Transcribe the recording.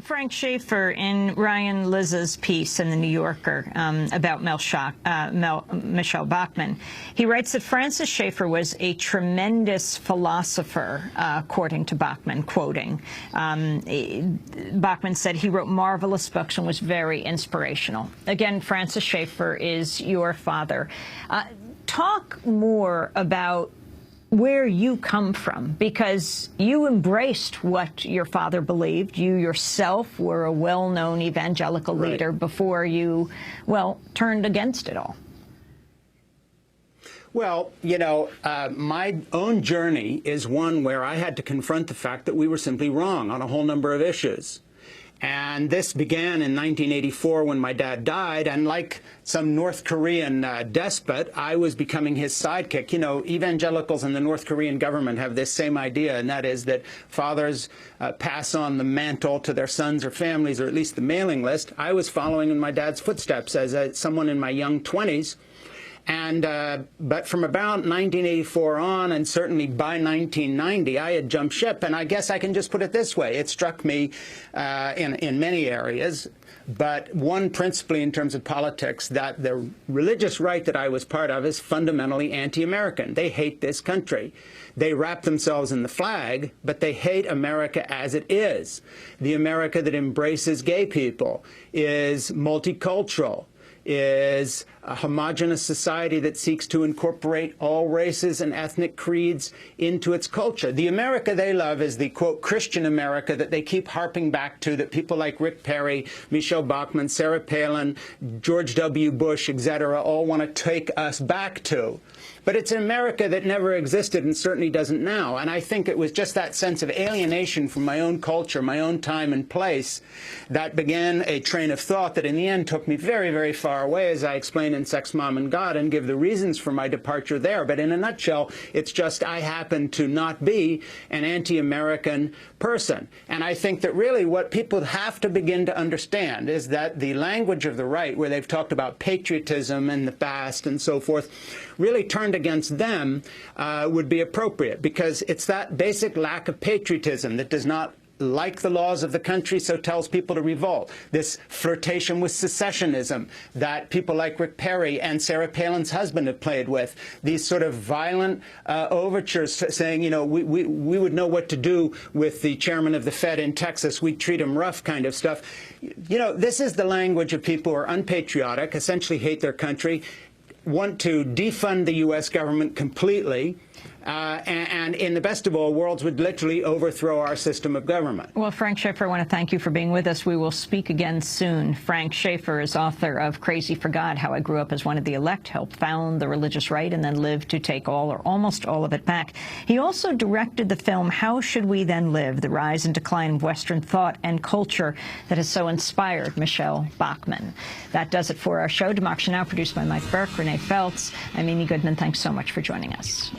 Frank Schaeffer, in Ryan Liz's piece in The New Yorker about Michele Bachmann, he writes that Francis Schaeffer was a tremendous philosopher, according to Bachmann, quoting. Bachmann said he wrote marvelous books and was very inspirational. Again, Francis Schaeffer is your father. Talk more about where you come from, because you embraced what your father believed. You yourself were a well-known evangelical leader before you, well, turned against it all. Well, you know, my own journey is one where I had to confront the fact that we were simply wrong on a whole number of issues. And this began in 1984 when my dad died, and like some North Korean despot, I was becoming his sidekick. You know, evangelicals and the North Korean government have this same idea, and that is that fathers pass on the mantle to their sons or families, or at least the mailing list. I was following in my dad's footsteps as someone in my young 20s. And but from about 1984 on, and certainly by 1990, I had jumped ship. And I guess I can just put it this way. It struck me in many areas, but one principally in terms of politics, that the religious right that I was part of is fundamentally anti-American. They hate this country. They wrap themselves in the flag, but they hate America as it is. The America that embraces gay people, is multicultural, is a homogenous society that seeks to incorporate all races and ethnic creeds into its culture. The America they love is the, quote, Christian America that they keep harping back to, that people like Rick Perry, Michele Bachmann, Sarah Palin, George W. Bush, etc., all want to take us back to. But it's an America that never existed and certainly doesn't now. And I think it was just that sense of alienation from my own culture, my own time and place, that began a train of thought that in the end took me very, very far away, as I explain in Sex, Mom, and God, and give the reasons for my departure there. But in a nutshell, it's just I happen to not be an anti-American person. And I think that really what people have to begin to understand is that the language of the right, where they've talked about patriotism in the past and so forth, really turned against them would be appropriate, because it's that basic lack of patriotism that does not like the laws of the country, so tells people to revolt. This flirtation with secessionism that people like Rick Perry and Sarah Palin's husband have played with. These sort of violent overtures saying, you know, we would know what to do with the chairman of the Fed in Texas. We'd treat him rough kind of stuff. You know, this is the language of people who are unpatriotic, essentially hate their country, want to defund the U.S. government completely, and in the best of all worlds would literally overthrow our system of government. Well, Frank Schaeffer, I want to thank you for being with us. We will speak again soon. Frank Schaeffer is author of Crazy for God, How I Grew Up as One of the Elect, Helped Found the Religious Right, and then lived to take all or almost all of it back. He also directed the film How Should We Then Live? The Rise and Decline of Western Thought and Culture that has so inspired Michele Bachmann. That does it for our show. Democracy Now! Produced by Mike Burke, Renee Feltz. I'm Amy Goodman. Thanks so much for joining us.